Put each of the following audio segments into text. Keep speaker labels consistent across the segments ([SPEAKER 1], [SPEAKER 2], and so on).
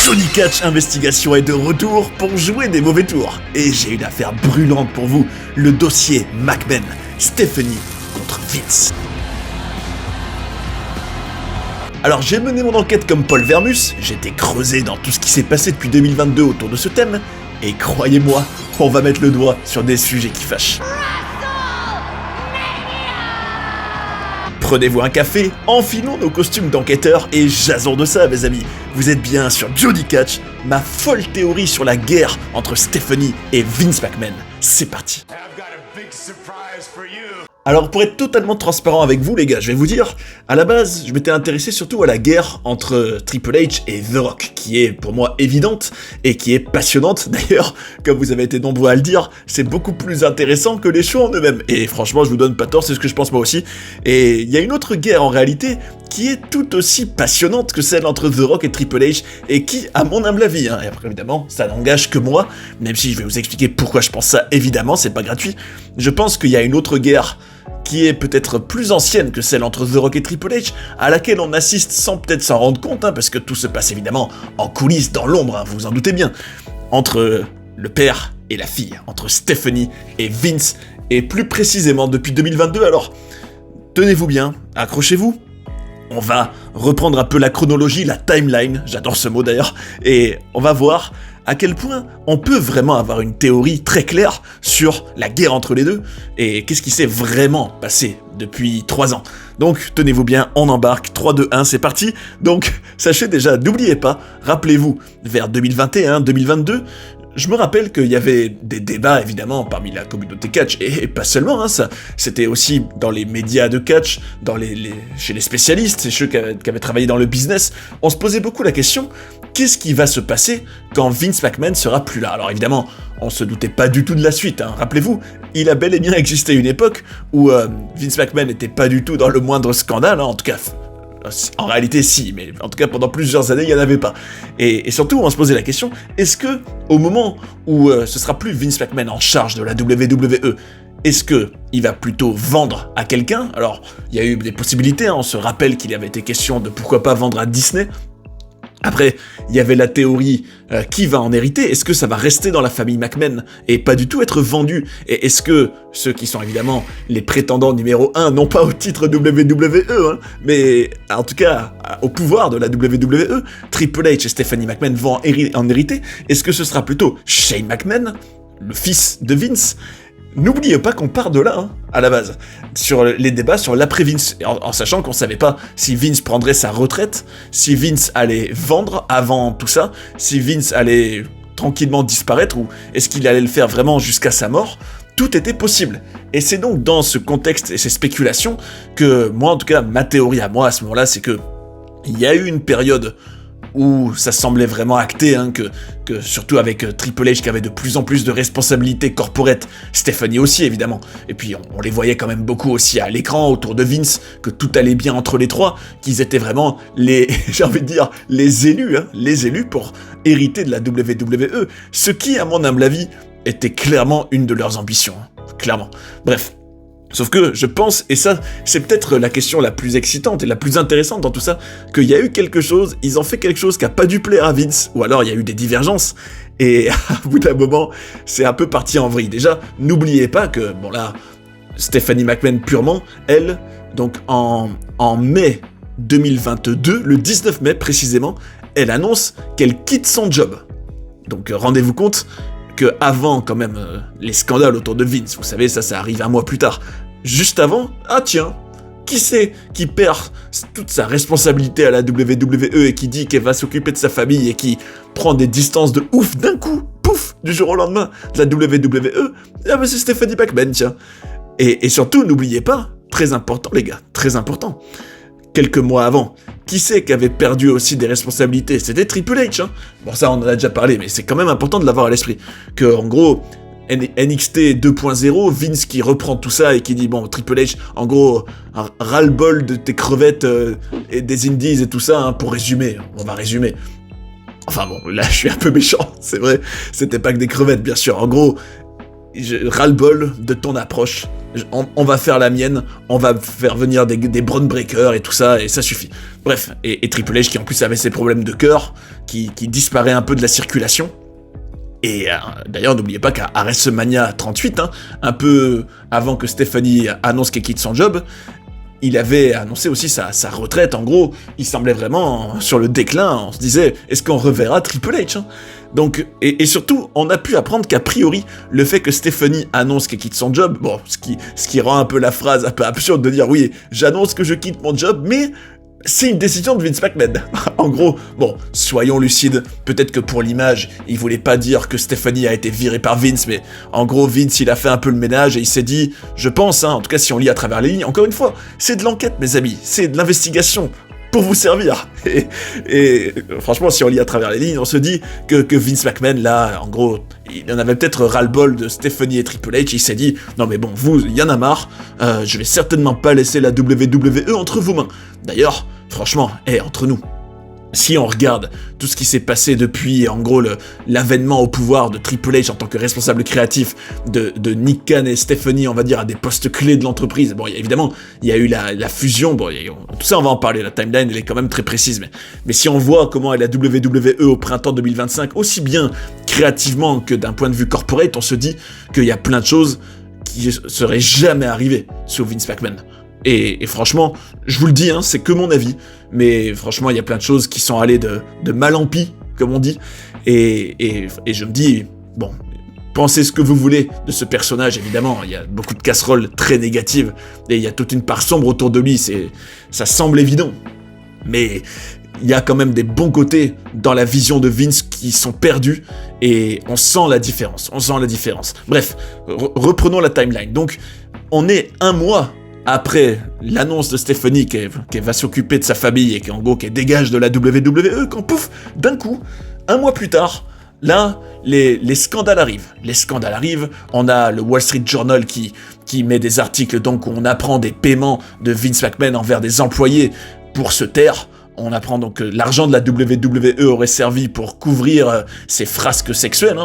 [SPEAKER 1] Johnny Catch Investigation est de retour pour jouer des mauvais tours. Et j'ai une affaire brûlante pour vous, le dossier McMahon, Stephanie contre Vince. Alors j'ai mené mon enquête comme Paul Vermus, j'étais creusé dans tout ce qui s'est passé depuis 2022 autour de ce thème, et croyez-moi, on va mettre le doigt sur des sujets qui fâchent. Prenez-vous un café, enfilons nos costumes d'enquêteurs et jasons de ça, mes amis. Vous êtes bien sur Johnny Catch, ma folle théorie sur la guerre entre Stephanie et Vince McMahon. C'est parti. Alors pour être totalement transparent avec vous les gars, je vais vous dire, à la base, je m'étais intéressé surtout à la guerre entre Triple H et The Rock, qui est pour moi évidente et qui est passionnante. D'ailleurs, comme vous avez été nombreux à le dire, c'est beaucoup plus intéressant que les shows en eux-mêmes. Et franchement, je vous donne pas tort, c'est ce que je pense moi aussi. Et il y a une autre guerre en réalité qui est tout aussi passionnante que celle entre The Rock et Triple H, et qui, à mon humble avis, et après évidemment, ça n'engage que moi, même si je vais vous expliquer pourquoi je pense ça, évidemment, c'est pas gratuit, je pense qu'il y a une autre guerre qui est peut-être plus ancienne que celle entre The Rock et Triple H, à laquelle on assiste sans peut-être s'en rendre compte, parce que tout se passe évidemment en coulisses, dans l'ombre, vous vous en doutez bien, entre le père et la fille, entre Stephanie et Vince, et plus précisément depuis 2022, alors tenez-vous bien, accrochez-vous, on va reprendre un peu la chronologie, la timeline, j'adore ce mot d'ailleurs, et on va voir à quel point on peut vraiment avoir une théorie très claire sur la guerre entre les deux, et qu'est-ce qui s'est vraiment passé depuis 3 ans. Donc tenez-vous bien, on embarque, 3, 2, 1, c'est parti. Donc sachez déjà, n'oubliez pas, rappelez-vous, vers 2021, 2022, je me rappelle qu'il y avait des débats évidemment parmi la communauté catch, et pas seulement, ça, c'était aussi dans les médias de catch, chez les spécialistes, et ceux qui avaient travaillé dans le business, on se posait beaucoup la question, qu'est-ce qui va se passer quand Vince McMahon sera plus là? Alors évidemment, on se doutait pas du tout de la suite, rappelez-vous, il a bel et bien existé une époque où Vince McMahon n'était pas du tout dans le moindre scandale, en tout cas... En réalité, si, mais en tout cas, pendant plusieurs années, il n'y en avait pas. Et surtout, on se posait la question, est-ce que, au moment où ce sera plus Vince McMahon en charge de la WWE, est-ce que il va plutôt vendre à quelqu'un? Alors, il y a eu des possibilités, on se rappelle qu'il avait été question de pourquoi pas vendre à Disney. Après, il y avait la théorie qui va en hériter, est-ce que ça va rester dans la famille McMahon et pas du tout être vendu? Et est-ce que ceux qui sont évidemment les prétendants numéro 1, non pas au titre WWE, mais en tout cas au pouvoir de la WWE, Triple H et Stephanie McMahon vont en hériter, est-ce que ce sera plutôt Shane McMahon, le fils de Vince? N'oubliez pas qu'on part de là, à la base, sur les débats sur l'après-Vince, en sachant qu'on savait pas si Vince prendrait sa retraite, si Vince allait vendre avant tout ça, si Vince allait tranquillement disparaître, ou est-ce qu'il allait le faire vraiment jusqu'à sa mort. Tout était possible. Et c'est donc dans ce contexte et ces spéculations que, moi en tout cas, ma théorie à moi à ce moment-là, c'est que il y a eu une période où ça semblait vraiment acté, que surtout avec Triple H qui avait de plus en plus de responsabilités corporate, Stephanie aussi évidemment, et puis on les voyait quand même beaucoup aussi à l'écran autour de Vince, que tout allait bien entre les trois, qu'ils étaient vraiment j'ai envie de dire, les élus pour hériter de la WWE, ce qui, à mon humble avis, était clairement une de leurs ambitions, clairement. Bref. Sauf que je pense, et ça c'est peut-être la question la plus excitante et la plus intéressante dans tout ça, qu'il y a eu quelque chose, ils ont fait quelque chose qui a pas dû plaire à Vince, ou alors il y a eu des divergences, et à bout d'un moment, c'est un peu parti en vrille. Déjà, n'oubliez pas que, bon là, Stephanie McMahon purement, elle, donc en mai 2022, le 19 mai précisément, elle annonce qu'elle quitte son job. Donc rendez-vous compte que avant quand même les scandales autour de Vince, vous savez, ça arrive un mois plus tard. Juste avant, tiens, qui c'est qui perd toute sa responsabilité à la WWE et qui dit qu'elle va s'occuper de sa famille et qui prend des distances de ouf d'un coup, pouf, du jour au lendemain de la WWE? C'est Stephanie McMahon, tiens. Et surtout, n'oubliez pas, très important les gars, très important, quelques mois avant, qui c'est qui avait perdu aussi des responsabilités? C'était Triple H, Bon, ça, on en a déjà parlé, mais c'est quand même important de l'avoir à l'esprit. Que, en gros, NXT 2.0, Vince qui reprend tout ça et qui dit, bon, Triple H, en gros, ras-le-bol de tes crevettes et des indies et tout ça, pour résumer, on va résumer. Enfin bon, là, je suis un peu méchant, c'est vrai, c'était pas que des crevettes, bien sûr. En gros, ras-le-bol de ton approche. On va faire la mienne, on va faire venir des Braun Breakers et tout ça, et ça suffit. Bref, et Triple H qui en plus avait ses problèmes de cœur, qui disparaît un peu de la circulation. Et d'ailleurs, n'oubliez pas qu'à WrestleMania 38, un peu avant que Stephanie annonce qu'elle quitte son job, il avait annoncé aussi sa retraite. En gros, il semblait vraiment sur le déclin. On se disait, est-ce qu'on reverra Triple H Donc, et surtout, on a pu apprendre qu'a priori, le fait que Stephanie annonce qu'elle quitte son job, bon, ce qui rend un peu la phrase un peu absurde de dire, oui, j'annonce que je quitte mon job, mais c'est une décision de Vince McMahon. En gros, bon, soyons lucides, peut-être que pour l'image, il voulait pas dire que Stephanie a été virée par Vince, mais en gros, Vince, il a fait un peu le ménage et il s'est dit, je pense, en tout cas si on lit à travers les lignes, encore une fois, c'est de l'enquête, mes amis, c'est de l'investigation pour vous servir. Et franchement, si on lit à travers les lignes, on se dit que Vince McMahon, là, en gros, il en avait peut-être ras-le-bol de Stephanie et Triple H, il s'est dit, non mais bon, vous, il y en a marre, je vais certainement pas laisser la WWE entre vos mains. D'ailleurs, franchement, entre nous, si on regarde tout ce qui s'est passé depuis, en gros, l'avènement au pouvoir de Triple H en tant que responsable créatif de Nick Khan et Stephanie, on va dire, à des postes clés de l'entreprise, bon, évidemment, il y a eu la fusion, bon, tout ça, on va en parler, la timeline, elle est quand même très précise, mais si on voit comment est la WWE au printemps 2025, aussi bien créativement que d'un point de vue corporate, on se dit qu'il y a plein de choses qui seraient jamais arrivées sous Vince McMahon. Et franchement, je vous le dis, c'est que mon avis, mais franchement, il y a plein de choses qui sont allées de mal en pis, comme on dit, et je me dis, bon, pensez ce que vous voulez de ce personnage, évidemment, il y a beaucoup de casseroles très négatives, et il y a toute une part sombre autour de lui, ça semble évident, mais il y a quand même des bons côtés dans la vision de Vince qui sont perdus, et on sent la différence. Bref, reprenons la timeline. Donc, on est un mois après l'annonce de Stephanie qu'elle va s'occuper de sa famille et qu'en gros qu'elle dégage de la WWE, quand pouf, d'un coup, un mois plus tard, là, les scandales arrivent. On a le Wall Street Journal qui met des articles donc où on apprend des paiements de Vince McMahon envers des employés pour se taire. On apprend donc que l'argent de la WWE aurait servi pour couvrir ses frasques sexuelles,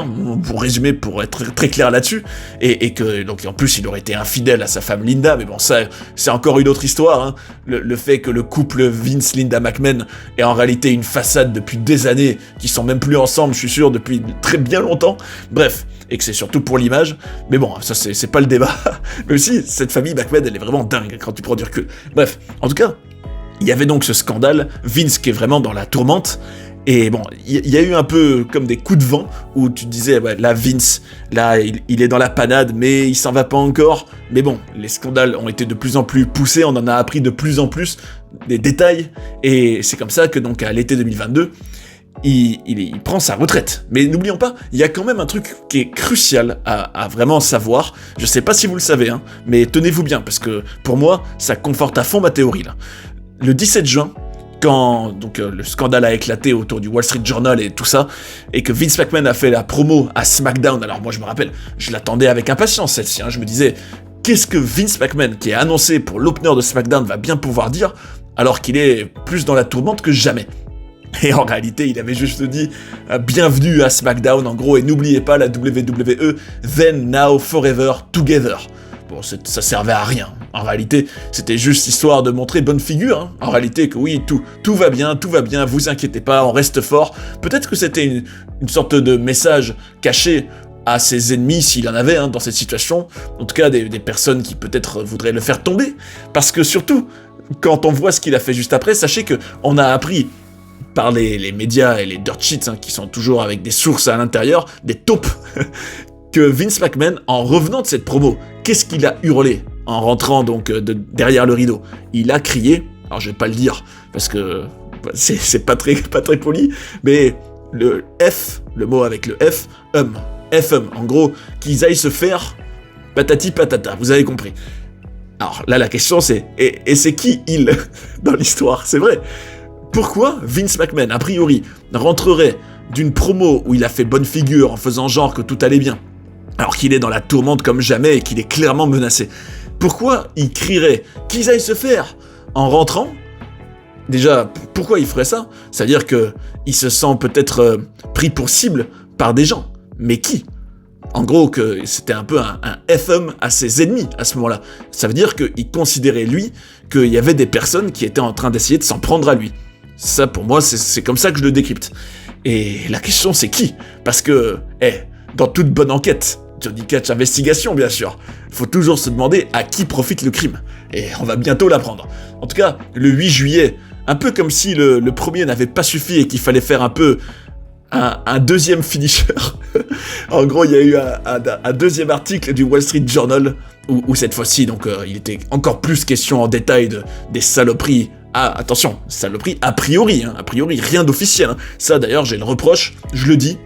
[SPEAKER 1] pour résumer, pour être très clair là-dessus, et que donc en plus il aurait été infidèle à sa femme Linda, mais bon ça c'est encore une autre histoire, le fait que le couple Vince-Linda McMahon est en réalité une façade depuis des années, qui sont même plus ensemble, je suis sûr, depuis très bien longtemps, bref, et que c'est surtout pour l'image, mais bon, ça c'est pas le débat, mais aussi cette famille McMahon elle est vraiment dingue quand tu prends du recul, bref, en tout cas, il y avait donc ce scandale, Vince qui est vraiment dans la tourmente, et bon, il y a eu un peu comme des coups de vent, où tu te disais, ouais, là Vince, là il est dans la panade, mais il s'en va pas encore, mais bon, les scandales ont été de plus en plus poussés, on en a appris de plus en plus, des détails, et c'est comme ça que donc à l'été 2022, il prend sa retraite. Mais n'oublions pas, il y a quand même un truc qui est crucial à vraiment savoir, je sais pas si vous le savez, mais tenez-vous bien, parce que pour moi, ça conforte à fond ma théorie là. Le 17 juin, quand donc, le scandale a éclaté autour du Wall Street Journal et tout ça, et que Vince McMahon a fait la promo à SmackDown, alors moi je me rappelle, je l'attendais avec impatience celle-ci, je me disais, qu'est-ce que Vince McMahon, qui est annoncé pour l'opener de SmackDown, va bien pouvoir dire, alors qu'il est plus dans la tourmente que jamais. Et en réalité, il avait juste dit bienvenue à SmackDown, en gros, et n'oubliez pas la WWE, then, now, forever, together. Bon, ça servait à rien. En réalité, c'était juste histoire de montrer bonne figure. En réalité, que oui, tout va bien, vous inquiétez pas, on reste fort. Peut-être que c'était une sorte de message caché à ses ennemis, s'il en avait dans cette situation. En tout cas, des personnes qui peut-être voudraient le faire tomber. Parce que surtout, quand on voit ce qu'il a fait juste après, sachez que on a appris par les médias et les dirt sheets, qui sont toujours avec des sources à l'intérieur, des taupes, que Vince McMahon, en revenant de cette promo, qu'est-ce qu'il a hurlé en rentrant donc derrière le rideau? Il a crié, alors je vais pas le dire, parce que c'est pas très poli, mais le mot avec le F, en gros, qu'ils aillent se faire patati patata, vous avez compris. Alors là, la question c'est, et c'est qui il dans l'histoire? C'est vrai. Pourquoi Vince McMahon, a priori, rentrerait d'une promo où il a fait bonne figure en faisant genre que tout allait bien, alors qu'il est dans la tourmente comme jamais et qu'il est clairement menacé? Pourquoi il crierait qu'ils aillent se faire en rentrant? Déjà, pourquoi il ferait ça? C'est-à-dire qu'il se sent peut-être pris pour cible par des gens. Mais qui? En gros, que c'était un peu un anthem à ses ennemis à ce moment-là. Ça veut dire qu'il considérait, lui, qu'il y avait des personnes qui étaient en train d'essayer de s'en prendre à lui. Ça, pour moi, c'est comme ça que je le décrypte. Et la question, c'est qui ? Parce que, dans toute bonne enquête, Johnny Cash Investigation, bien sûr, faut toujours se demander à qui profite le crime. Et on va bientôt l'apprendre. En tout cas, le 8 juillet, un peu comme si le premier n'avait pas suffi et qu'il fallait faire un peu un deuxième finisher. En gros, il y a eu un deuxième article du Wall Street Journal où cette fois-ci, donc, il était encore plus question en détail des saloperies. Ah, attention, saloperies a priori, rien d'officiel. Hein. Ça, d'ailleurs, j'ai le reproche, je le dis.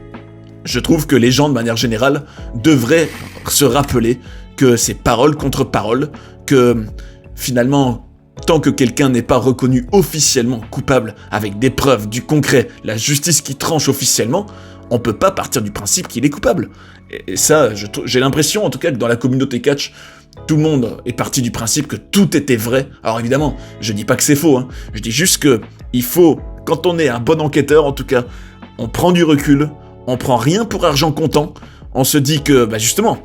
[SPEAKER 1] Je trouve que les gens, de manière générale, devraient se rappeler que c'est parole contre parole, que finalement, tant que quelqu'un n'est pas reconnu officiellement coupable, avec des preuves, du concret, la justice qui tranche officiellement, on peut pas partir du principe qu'il est coupable. Et ça, j'ai l'impression, en tout cas, que dans la communauté catch, tout le monde est parti du principe que tout était vrai. Alors évidemment, je dis pas que c'est faux, hein. Je dis juste que il faut, quand on est un bon enquêteur, en tout cas, on prend du recul, on prend rien pour argent comptant, on se dit que, justement,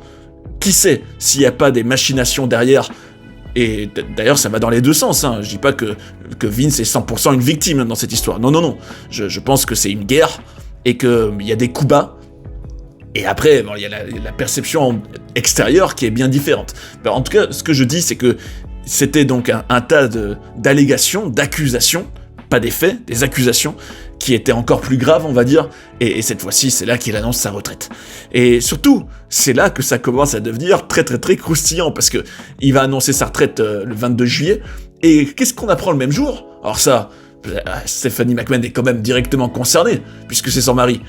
[SPEAKER 1] qui sait s'il n'y a pas des machinations derrière. Et d'ailleurs, ça va dans les deux sens, hein. Je dis pas que Vince est 100% une victime dans cette histoire. Non. Je pense que c'est une guerre, et qu'il y a des coups bas, et après, il y a la perception extérieure qui est bien différente. En tout cas, ce que je dis, c'est que c'était donc un tas d'allégations, d'accusations, pas des faits, des accusations, qui étaient encore plus graves, on va dire, et cette fois-ci, c'est là qu'il annonce sa retraite. Et surtout, c'est là que ça commence à devenir très très très croustillant, parce que il va annoncer sa retraite le 22 juillet, et qu'est-ce qu'on apprend le même jour ? Alors ça, Stephanie McMahon est quand même directement concernée, puisque c'est son mari.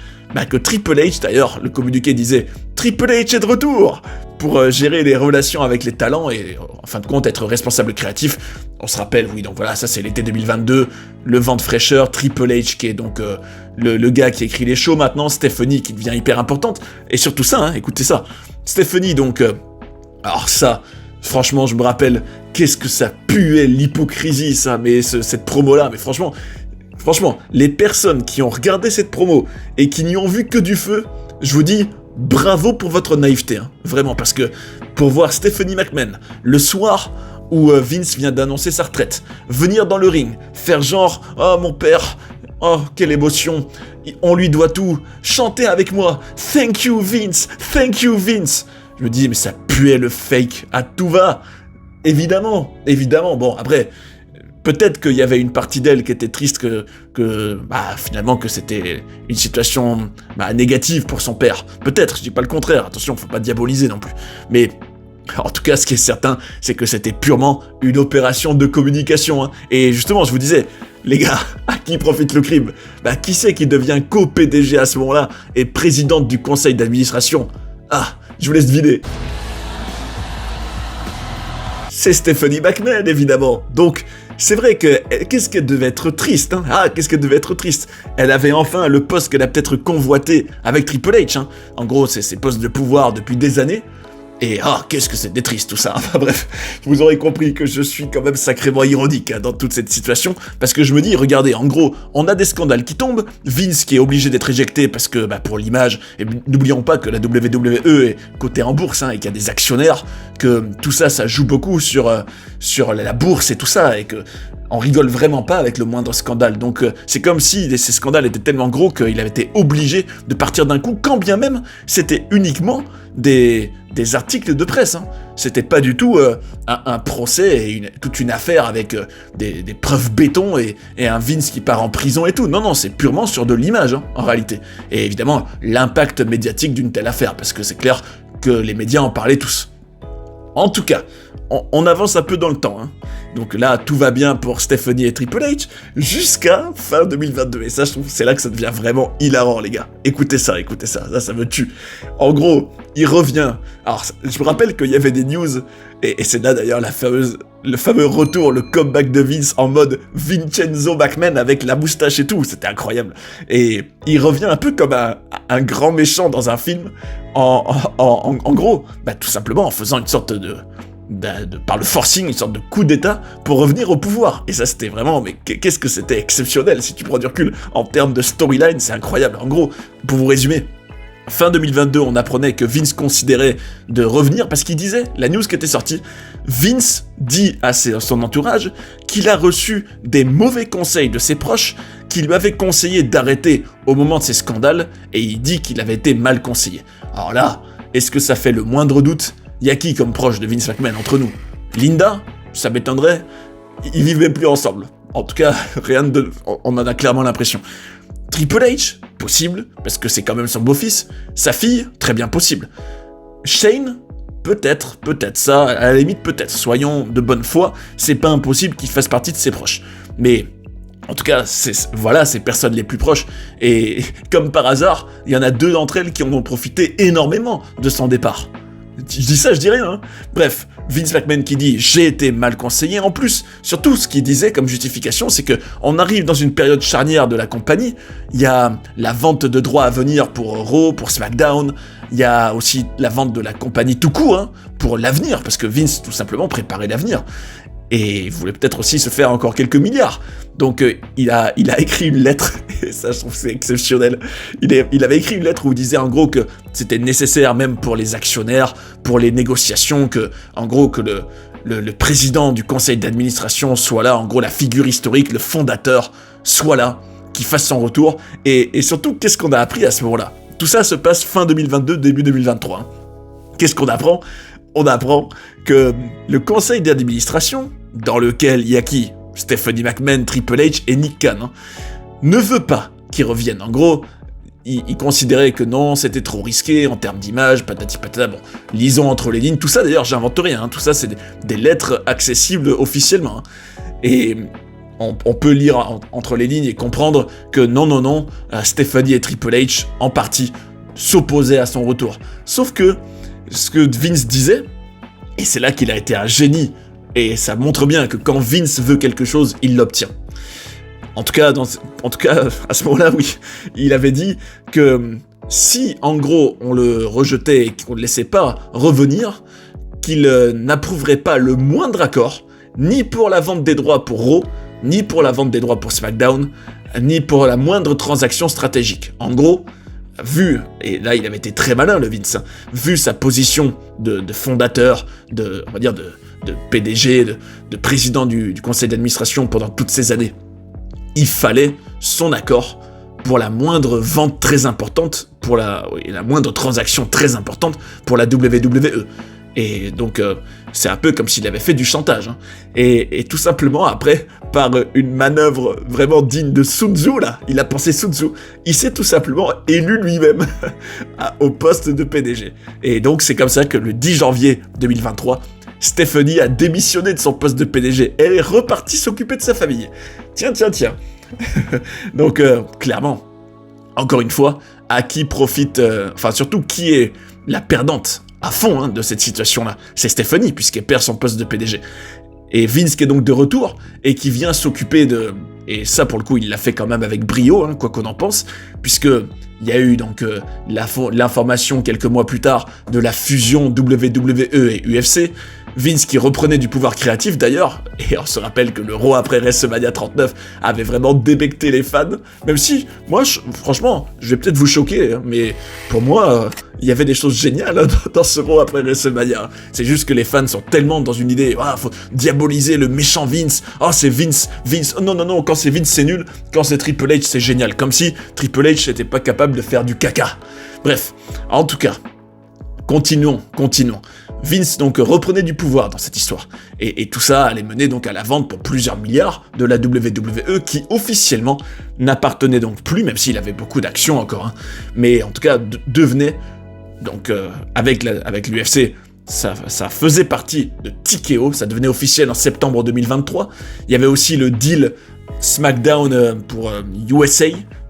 [SPEAKER 1] Que Triple H, d'ailleurs, le communiqué disait « Triple H est de retour !» pour gérer les relations avec les talents et, en fin de compte, être responsable créatif. On se rappelle, oui, donc voilà, ça c'est l'été 2022, le vent de fraîcheur, Triple H qui est donc le gars qui écrit les shows maintenant, Stephanie qui devient hyper importante, et surtout ça, hein, écoutez ça, Stephanie donc, alors ça, franchement, je me rappelle, qu'est-ce que ça puait l'hypocrisie ça, mais cette promo-là, mais franchement, les personnes qui ont regardé cette promo et qui n'y ont vu que du feu, je vous dis, bravo pour votre naïveté, hein, vraiment, parce que pour voir Stephanie McMahon, le soir où Vince vient d'annoncer sa retraite, venir dans le ring, faire genre « Oh mon père, oh quelle émotion, on lui doit tout, chantez avec moi, thank you Vince, je me dis mais ça puait le fake à tout va, évidemment, bon après... Peut-être qu'il y avait une partie d'elle qui était triste finalement que c'était une situation négative pour son père. Peut-être, je dis pas le contraire, attention, faut pas diaboliser non plus. Mais en tout cas, ce qui est certain, c'est que c'était purement une opération de communication. Hein. Et justement, je vous disais, les gars, à qui profite le crime ? Qui c'est qui devient co-PDG à ce moment-là et présidente du conseil d'administration ? Ah, je vous laisse deviner. C'est Stephanie McMahon, évidemment. Donc, c'est vrai que, qu'est-ce qu'elle devait être triste, hein ? Ah, qu'est-ce qu'elle devait être triste ? Elle avait enfin le poste qu'elle a peut-être convoité avec Triple H, hein. En gros, c'est ses postes de pouvoir depuis des années. Et qu'est-ce que c'était triste tout ça. Enfin bref, vous aurez compris que je suis quand même sacrément ironique dans toute cette situation, parce que je me dis, regardez, en gros, on a des scandales qui tombent, Vince qui est obligé d'être éjecté parce que, pour l'image, et n'oublions pas que la WWE est cotée en bourse, hein, et qu'il y a des actionnaires, que tout ça, ça joue beaucoup sur la bourse et tout ça, et que on rigole vraiment pas avec le moindre scandale. Donc c'est comme si ces scandales étaient tellement gros qu'il avait été obligé de partir d'un coup, quand bien même c'était uniquement des articles de presse. Hein. C'était pas du tout un procès et toute une affaire avec des preuves béton et un Vince qui part en prison et tout. Non, c'est purement sur de l'image, hein, en réalité. Et évidemment, l'impact médiatique d'une telle affaire, parce que c'est clair que les médias en parlaient tous. En tout cas, on avance un peu dans le temps, hein. Donc là, tout va bien pour Stephanie et Triple H, jusqu'à fin 2022. Et ça, je trouve, c'est là que ça devient vraiment hilarant, les gars. Écoutez ça, ça me tue. En gros, il revient. Alors, je me rappelle qu'il y avait des news, et c'est là d'ailleurs le fameux retour, le comeback de Vince en mode Vincenzo McMahon avec la moustache et tout, c'était incroyable. Et il revient un peu comme un grand méchant dans un film, en gros, tout simplement en faisant une sorte par le forcing, une sorte de coup d'état pour revenir au pouvoir. Et ça, c'était vraiment, mais qu'est-ce que c'était exceptionnel, si tu prends du recul, en termes de storyline, c'est incroyable. En gros, pour vous résumer, fin 2022, on apprenait que Vince considérait de revenir, parce qu'il disait, la news qui était sortie, Vince dit à son entourage qu'il a reçu des mauvais conseils de ses proches, qui lui avaient conseillé d'arrêter au moment de ces scandales, et il dit qu'il avait été mal conseillé. Alors là, est-ce que ça fait le moindre doute? Y a qui comme proche de Vince McMahon entre nous? Linda? Ça m'étonnerait. Ils vivaient plus ensemble. En tout cas, on en a clairement l'impression. Triple H? Possible, parce que c'est quand même son beau-fils. Sa fille? Très bien possible. Shane? Peut-être, ça, à la limite peut-être. Soyons de bonne foi, c'est pas impossible qu'il fasse partie de ses proches. Mais, en tout cas, voilà ces personnes les plus proches. Et comme par hasard, il y en a 2 d'entre elles qui en ont profité énormément de son départ. Je dis ça, je dis rien, hein. Bref, Vince McMahon qui dit « j'ai été mal conseillé », en plus, surtout ce qu'il disait comme justification, c'est que on arrive dans une période charnière de la compagnie, il y a la vente de droits à venir pour Raw, pour SmackDown, il y a aussi la vente de la compagnie tout court, hein, pour l'avenir, parce que Vince, tout simplement, préparait l'avenir. Et il voulait peut-être aussi se faire encore quelques milliards. Donc il a écrit une lettre, et ça je trouve que c'est exceptionnel, il avait écrit une lettre où il disait en gros que c'était nécessaire même pour les actionnaires, pour les négociations, que en gros que le président du conseil d'administration soit là, en gros la figure historique, le fondateur soit là, qu'il fasse son retour, et surtout qu'est-ce qu'on a appris à ce moment-là? Tout ça se passe fin 2022, début 2023. Hein. Qu'est-ce qu'on apprend? On apprend que le conseil d'administration, dans lequel il y a qui? Stephanie McMahon, Triple H et Nick Khan, hein, ne veut pas qu'ils reviennent. En gros, ils considéraient que non, c'était trop risqué en termes d'image, patati patata. Bon, lisons entre les lignes. Tout ça, d'ailleurs, j'invente rien. Hein, tout ça, c'est des lettres accessibles officiellement. Hein. Et on peut lire entre les lignes et comprendre que non, Stephanie et Triple H, en partie, s'opposaient à son retour. Sauf que ce que Vince disait, et c'est là qu'il a été un génie, et ça montre bien que quand Vince veut quelque chose, il l'obtient. En tout cas, à ce moment-là, oui, il avait dit que si, en gros, on le rejetait et qu'on ne le laissait pas revenir, qu'il n'approuverait pas le moindre accord, ni pour la vente des droits pour Raw, ni pour la vente des droits pour SmackDown, ni pour la moindre transaction stratégique. En gros, vu, et là il avait été très malin le Vince, hein, vu sa position de fondateur, on va dire de PDG, de président du conseil d'administration pendant toutes ces années, il fallait son accord pour la moindre vente très importante, pour la moindre transaction très importante pour la WWE. Et donc, c'est un peu comme s'il avait fait du chantage. Hein. Et tout simplement, après, par une manœuvre vraiment digne de Sun Tzu, là, il a pensé Sun Tzu, il s'est tout simplement élu lui-même au poste de PDG. Et donc, c'est comme ça que le 10 janvier 2023, Stephanie a démissionné de son poste de PDG. Elle est repartie s'occuper de sa famille. Tiens. Donc, clairement, encore une fois, à qui profite... Enfin, surtout, qui est la perdante à fond hein, de cette situation-là? C'est Stephanie, puisqu'elle perd son poste de PDG. Et Vince qui est donc de retour, et qui vient s'occuper de... Et ça, pour le coup, il l'a fait quand même avec brio, hein, quoi qu'on en pense, puisque il y a eu donc l'information quelques mois plus tard de la fusion WWE et UFC, Vince qui reprenait du pouvoir créatif d'ailleurs, et on se rappelle que le Raw après WrestleMania 39 avait vraiment débecté les fans, même si, moi, franchement, je vais peut-être vous choquer, hein, mais pour moi, il y avait des choses géniales hein, dans ce Raw après WrestleMania. C'est juste que les fans sont tellement dans une idée, faut diaboliser le méchant Vince, c'est Vince, non, quand c'est Vince c'est nul, quand c'est Triple H c'est génial, comme si Triple H n'était pas capable de faire du caca. Bref, en tout cas, continuons. Vince donc reprenait du pouvoir dans cette histoire, et tout ça allait mener donc à la vente pour plusieurs milliards de la WWE qui officiellement n'appartenait donc plus, même s'il avait beaucoup d'actions encore, hein, mais en tout cas devenait, donc avec l'UFC, ça faisait partie de TKO, ça devenait officiel en septembre 2023, il y avait aussi le deal SmackDown pour USA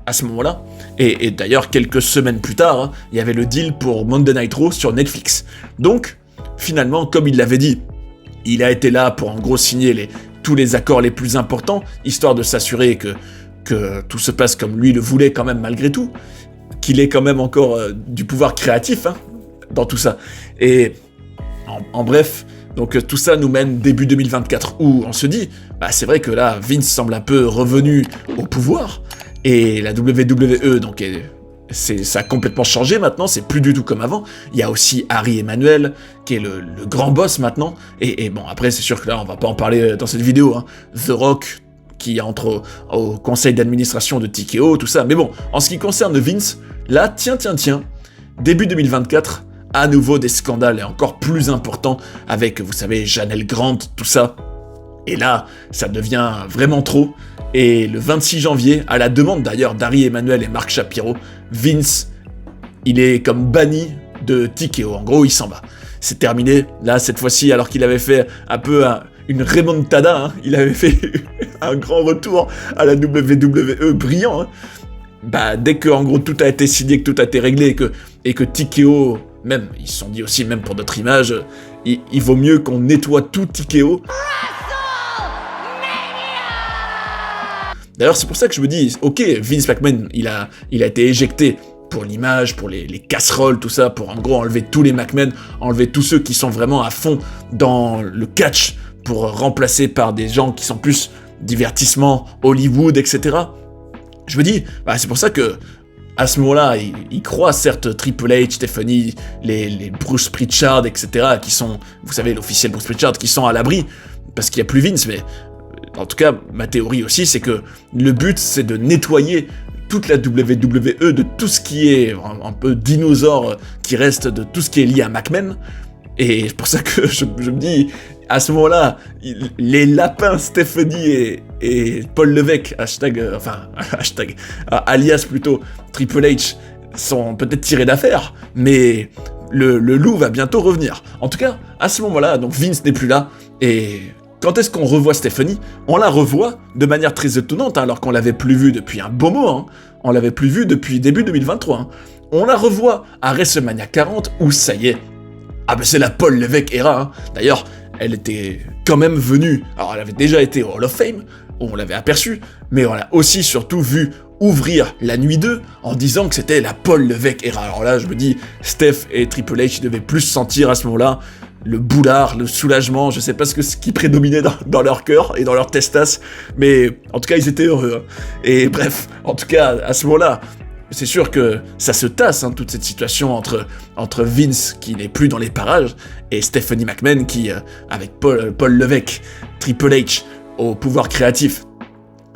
[SPEAKER 1] à ce moment-là, et d'ailleurs quelques semaines plus tard, hein, il y avait le deal pour Monday Night Raw sur Netflix, donc finalement, comme il l'avait dit, il a été là pour en gros signer tous les accords les plus importants, histoire de s'assurer que tout se passe comme lui le voulait quand même malgré tout, qu'il ait quand même encore du pouvoir créatif hein, dans tout ça. Et en bref, donc tout ça nous mène début 2024, où on se dit, c'est vrai que là, Vince semble un peu revenu au pouvoir, et la WWE donc est ça a complètement changé maintenant, c'est plus du tout comme avant. Il y a aussi Harry Emanuel, qui est le grand boss maintenant, et bon, après, c'est sûr que là, on va pas en parler dans cette vidéo, hein. The Rock, qui entre au conseil d'administration de TKO, tout ça, mais bon, en ce qui concerne Vince, là, tiens, début 2024, à nouveau des scandales et encore plus importants, avec, vous savez, Janelle Grant, tout ça, et là, ça devient vraiment trop. Et le 26 janvier, à la demande d'ailleurs d'Harry Emanuel et Mark Shapiro, Vince, il est comme banni de TKO. En gros, il s'en va. C'est terminé. Là, cette fois-ci, alors qu'il avait fait un peu une remontada, hein, il avait fait un grand retour à la WWE brillant. Hein. Bah, dès que, en gros, tout a été signé, que tout a été réglé, et que TKO, même, ils se sont dit aussi, même pour d'autres images, il vaut mieux qu'on nettoie tout TKO. D'ailleurs, c'est pour ça que je me dis, ok, Vince McMahon, il a été éjecté pour l'image, pour les casseroles, tout ça, pour en gros enlever tous les McMahon, enlever tous ceux qui sont vraiment à fond dans le catch, pour remplacer par des gens qui sont plus divertissement, Hollywood, etc. Je me dis, bah, c'est pour ça que, à ce moment-là, il croit certes Triple H, Stephanie, les Bruce Pritchard, etc., qui sont, vous savez, l'officiel Bruce Pritchard, qui sont à l'abri, parce qu'il n'y a plus Vince, mais... En tout cas, ma théorie aussi, c'est que le but, c'est de nettoyer toute la WWE de tout ce qui est un peu dinosaure qui reste, de tout ce qui est lié à McMahon. Et c'est pour ça que je me dis, à ce moment-là, les lapins Stephanie et Paul Levesque, alias plutôt Triple H, sont peut-être tirés d'affaire, mais le loup va bientôt revenir. En tout cas, à ce moment-là, donc Vince n'est plus là, et... Quand est-ce qu'on revoit Stephanie? On la revoit de manière très étonnante, hein, alors qu'on l'avait plus vue depuis un beau moment, hein. On l'avait plus vue depuis début 2023. Hein. On la revoit à WrestleMania 40, où ça y est, ah ben c'est la Paul Levesque era. Hein. D'ailleurs, elle était quand même venue, alors elle avait déjà été au Hall of Fame, où on l'avait aperçue, mais on l'a aussi surtout vu ouvrir la nuit 2 en disant que c'était la Paul Levesque era. Alors là, je me dis, Steph et Triple H devaient plus sentir à ce moment-là le boulard, le soulagement, je sais pas ce qui prédominait dans leur cœur et dans leur testas, mais en tout cas ils étaient heureux. Hein. Et bref, en tout cas à ce moment-là, c'est sûr que ça se tasse, hein, toute cette situation entre Vince qui n'est plus dans les parages et Stephanie McMahon qui, avec Paul Levesque, Triple H au pouvoir créatif,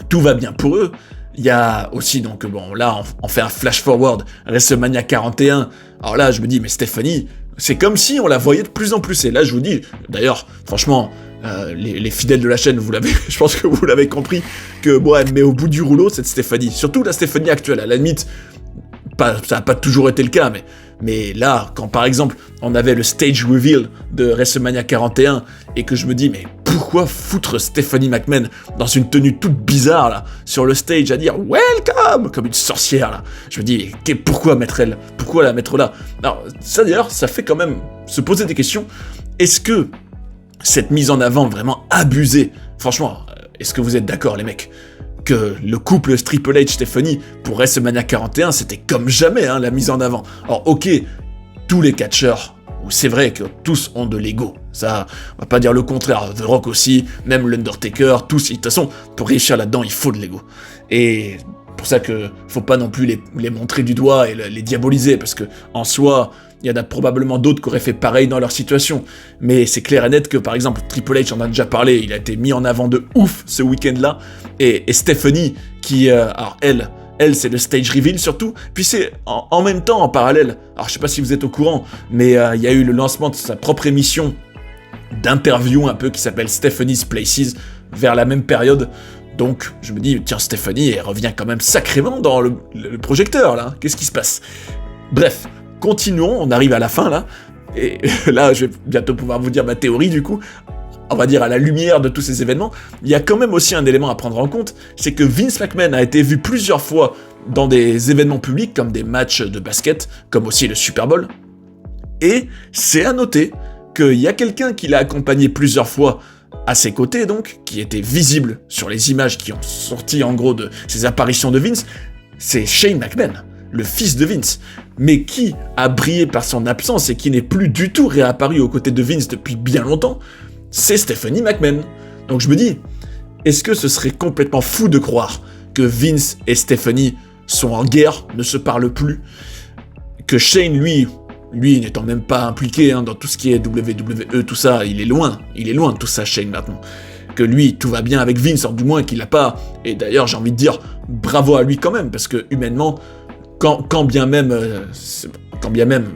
[SPEAKER 1] tout va bien pour eux. Il y a aussi, donc bon là on fait un flash forward, WrestleMania 41, alors là je me dis mais Stephanie, c'est comme si on la voyait de plus en plus, et là je vous dis, d'ailleurs, franchement, les fidèles de la chaîne, je pense que vous l'avez compris, que moi elle me met au bout du rouleau cette Stephanie, surtout la Stephanie actuelle, à la limite, ça n'a pas toujours été le cas, mais là, quand par exemple, on avait le stage reveal de WrestleMania 41, et que je me dis, mais pourquoi foutre Stephanie McMahon dans une tenue toute bizarre, là, sur le stage, à dire « Welcome !» comme une sorcière, là. Je me dis, pourquoi la mettre là? Alors, ça d'ailleurs, ça fait quand même se poser des questions. Est-ce que cette mise en avant vraiment abusée, franchement, est-ce que vous êtes d'accord, les mecs, que le couple Triple H Stephanie pour WrestleMania 41, c'était comme jamais, hein, la mise en avant. Alors, ok, tous les catcheurs, c'est vrai que tous ont de l'ego, ça, on va pas dire le contraire, The Rock aussi, même l'Undertaker, tous, de toute façon, pour réussir là-dedans, il faut de l'ego. Et pour ça que faut pas non plus les montrer du doigt et les diaboliser, parce que en soi, il y en a probablement d'autres qui auraient fait pareil dans leur situation, mais c'est clair et net que par exemple Triple H, on en a déjà parlé, il a été mis en avant de ouf ce week-end-là, et Stephanie qui, alors elle c'est le stage reveal surtout, puis c'est en même temps en parallèle, alors je sais pas si vous êtes au courant, mais il y a eu le lancement de sa propre émission d'interview un peu qui s'appelle Stephanie's Places vers la même période. Donc, je me dis, tiens, Stephanie, elle revient quand même sacrément dans le projecteur, là. Qu'est-ce qui se passe? Bref, continuons, on arrive à la fin, là. Et là, je vais bientôt pouvoir vous dire ma théorie, du coup. On va dire à la lumière de tous ces événements. Il y a quand même aussi un élément à prendre en compte, c'est que Vince McMahon a été vu plusieurs fois dans des événements publics, comme des matchs de basket, comme aussi le Super Bowl. Et c'est à noter qu'il y a quelqu'un qui l'a accompagné plusieurs fois à ses côtés donc, qui était visible sur les images qui ont sorti en gros de ces apparitions de Vince, c'est Shane McMahon, le fils de Vince, mais qui a brillé par son absence et qui n'est plus du tout réapparu aux côtés de Vince depuis bien longtemps, c'est Stephanie McMahon. Donc je me dis, est-ce que ce serait complètement fou de croire que Vince et Stephanie sont en guerre, ne se parlent plus, que Shane, lui n'étant même pas impliqué dans tout ce qui est WWE, tout ça, il est loin de tout ça, Shane, maintenant. Que lui, tout va bien avec Vince, du moins qu'il l'a pas, et d'ailleurs, j'ai envie de dire, bravo à lui quand même, parce que humainement, quand bien même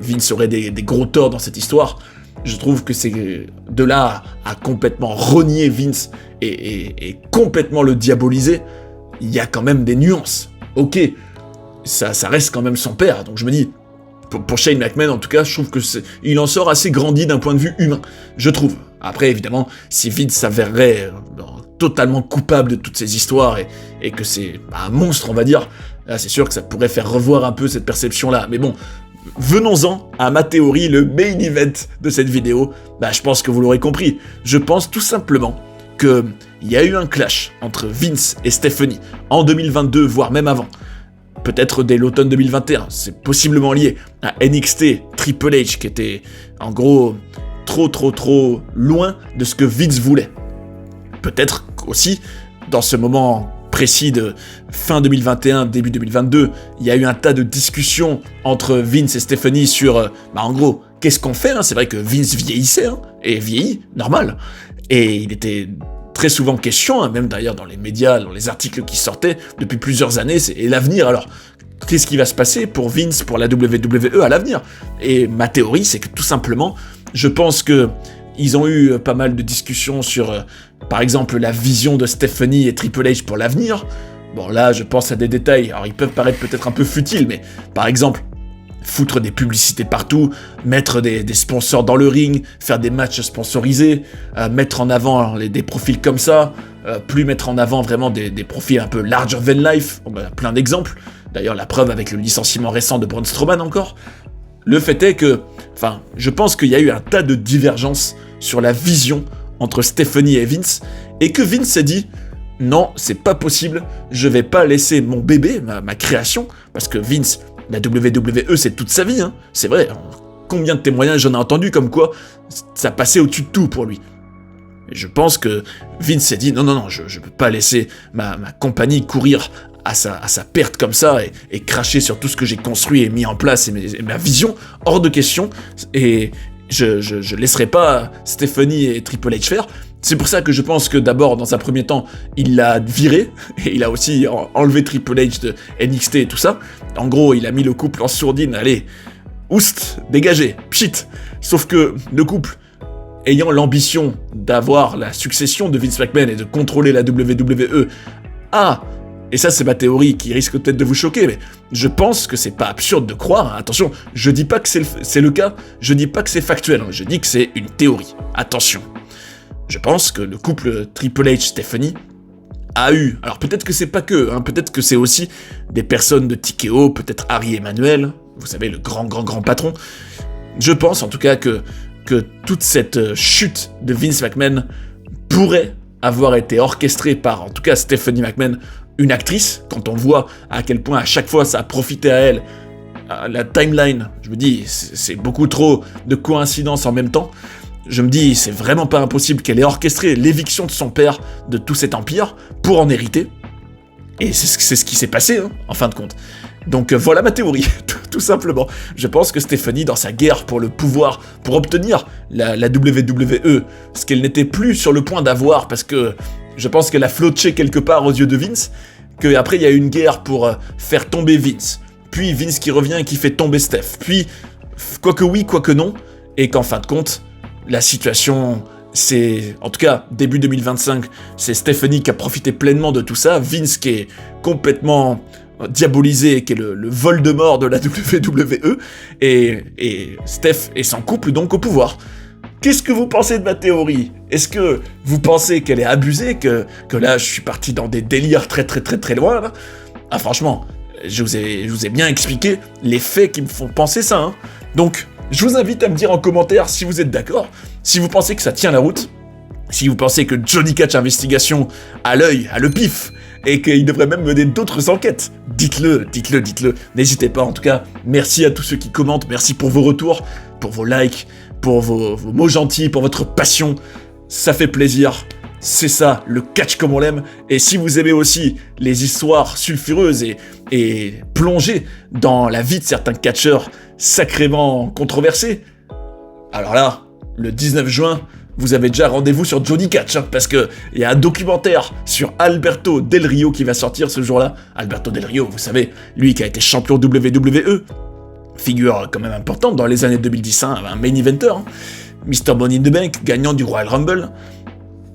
[SPEAKER 1] Vince aurait des gros torts dans cette histoire, je trouve que c'est de là à complètement renier Vince et complètement le diaboliser, il y a quand même des nuances. Ok, ça reste quand même son père, donc je me dis, pour Shane McMahon, en tout cas, je trouve que il en sort assez grandi d'un point de vue humain, je trouve. Après, évidemment, si Vince s'avérerait totalement coupable de toutes ces histoires et que c'est un monstre, on va dire, là, c'est sûr que ça pourrait faire revoir un peu cette perception-là. Mais bon, venons-en à ma théorie, le main event de cette vidéo. Je pense que vous l'aurez compris. Je pense tout simplement qu'il y a eu un clash entre Vince et Stephanie en 2022, voire même avant. Peut-être dès l'automne 2021, c'est possiblement lié à NXT, Triple H, qui était en gros trop loin de ce que Vince voulait. Peut-être aussi, dans ce moment précis de fin 2021, début 2022, il y a eu un tas de discussions entre Vince et Stephanie sur, en gros, qu'est-ce qu'on fait, C'est vrai que Vince vieillissait, et vieillit, normal, et il était très souvent question, même d'ailleurs dans les médias, dans les articles qui sortaient depuis plusieurs années, c'est l'avenir. Alors, qu'est-ce qui va se passer pour Vince, pour la WWE à l'avenir? Et ma théorie, c'est que tout simplement, je pense que ils ont eu pas mal de discussions sur, par exemple, la vision de Stephanie et Triple H pour l'avenir. Bon, là, je pense à des détails, alors ils peuvent paraître peut-être un peu futiles, mais par exemple, foutre des publicités partout, mettre des sponsors dans le ring, faire des matchs sponsorisés, mettre en avant des profils comme ça, plus mettre en avant vraiment des profils un peu larger than life, on a plein d'exemples, d'ailleurs la preuve avec le licenciement récent de Braun Strowman encore. Le fait est que, je pense qu'il y a eu un tas de divergences sur la vision entre Stephanie et Vince, et que Vince s'est dit, non, c'est pas possible, je vais pas laisser mon bébé, ma création, parce que Vince, la WWE, c'est toute sa vie, c'est vrai. Combien de témoignages j'en ai entendu comme quoi ça passait au-dessus de tout pour lui. Et je pense que Vince s'est dit non, je peux pas laisser ma compagnie courir à sa perte comme ça et cracher sur tout ce que j'ai construit et mis en place et ma vision hors de question. Et je laisserai pas Stephanie et Triple H faire. C'est pour ça que je pense que d'abord, dans un premier temps, il l'a viré, et il a aussi enlevé Triple H de NXT et tout ça. En gros, il a mis le couple en sourdine, allez, oust, dégagez, pchit. Sauf que le couple, ayant l'ambition d'avoir la succession de Vince McMahon et de contrôler la WWE, et ça c'est ma théorie qui risque peut-être de vous choquer, mais je pense que c'est pas absurde de croire, attention, je dis pas que c'est le cas, je dis pas que c'est factuel, je dis que c'est une théorie, attention. Je pense que le couple Triple H-Stephanie a eu, alors peut-être que c'est pas que, peut-être que c'est aussi des personnes de TKO, peut-être Harry Emmanuel, vous savez, le grand patron. Je pense en tout cas que toute cette chute de Vince McMahon pourrait avoir été orchestrée par, en tout cas, Stephanie McMahon, une actrice, quand on voit à quel point à chaque fois ça a profité à elle, la timeline, je me dis, c'est beaucoup trop de coïncidences en même temps. Je me dis, c'est vraiment pas impossible qu'elle ait orchestré l'éviction de son père de tout cet empire pour en hériter. Et c'est ce qui s'est passé, en fin de compte. Donc voilà ma théorie, tout simplement. Je pense que Stephanie, dans sa guerre pour le pouvoir, pour obtenir la WWE, ce qu'elle n'était plus sur le point d'avoir, parce que je pense qu'elle a floché quelque part aux yeux de Vince, qu'après il y a eu une guerre pour faire tomber Vince, puis Vince qui revient et qui fait tomber Steph, puis quoique oui, quoique non, et qu'en fin de compte, la situation, c'est, en tout cas, début 2025, c'est Stephanie qui a profité pleinement de tout ça, Vince qui est complètement diabolisé, qui est le Voldemort de la WWE, et Steph et son couple donc au pouvoir. Qu'est-ce que vous pensez de ma théorie? Est-ce que vous pensez qu'elle est abusée, que là je suis parti dans des délires très loin là? Franchement, je vous ai bien expliqué les faits qui me font penser ça, Donc, je vous invite à me dire en commentaire si vous êtes d'accord, si vous pensez que ça tient la route, si vous pensez que Johnny Catch Investigation a l'œil, a le pif, et qu'il devrait même mener d'autres enquêtes. Dites-le. N'hésitez pas, en tout cas, merci à tous ceux qui commentent, merci pour vos retours, pour vos likes, pour vos mots gentils, pour votre passion. Ça fait plaisir. c'est ça, le catch comme on l'aime. Et si vous aimez aussi les histoires sulfureuses et plongées dans la vie de certains catcheurs sacrément controversés, alors là, le 19 juin, vous avez déjà rendez-vous sur Johnny Catch, hein, parce que il y a un documentaire sur Alberto Del Rio qui va sortir ce jour-là. Alberto Del Rio, vous savez, lui qui a été champion WWE, figure quand même importante dans les années 2010, hein, un main eventer, hein, Mr. Money in the Bank, gagnant du Royal Rumble.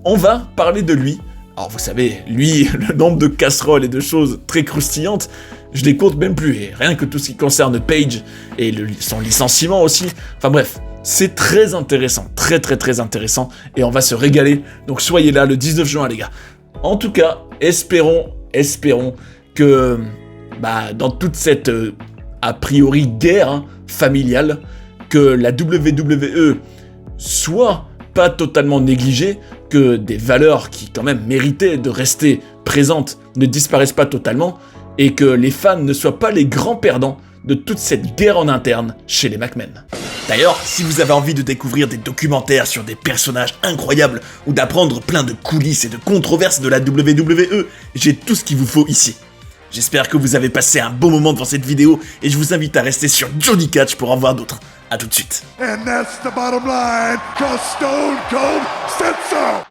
[SPEAKER 1] On va parler de lui. Alors vous savez, lui, le nombre de casseroles et de choses très croustillantes, je les compte même plus. Et rien que tout ce qui concerne Page et son licenciement aussi. Enfin bref, c'est très intéressant, très intéressant. Et on va se régaler. Donc soyez là le 19 juin les gars. En tout cas, espérons que dans toute cette a priori guerre familiale, que la WWE soit pas totalement négligée, que des valeurs qui quand même méritaient de rester présentes ne disparaissent pas totalement, et que les fans ne soient pas les grands perdants de toute cette guerre en interne chez les McMahon. D'ailleurs, si vous avez envie de découvrir des documentaires sur des personnages incroyables, ou d'apprendre plein de coulisses et de controverses de la WWE, j'ai tout ce qu'il vous faut ici. J'espère que vous avez passé un bon moment devant cette vidéo, et je vous invite à rester sur Johnny Catch pour en voir d'autres. A tout de suite.
[SPEAKER 2] And that's the bottom line, 'cause Stone Cold said so.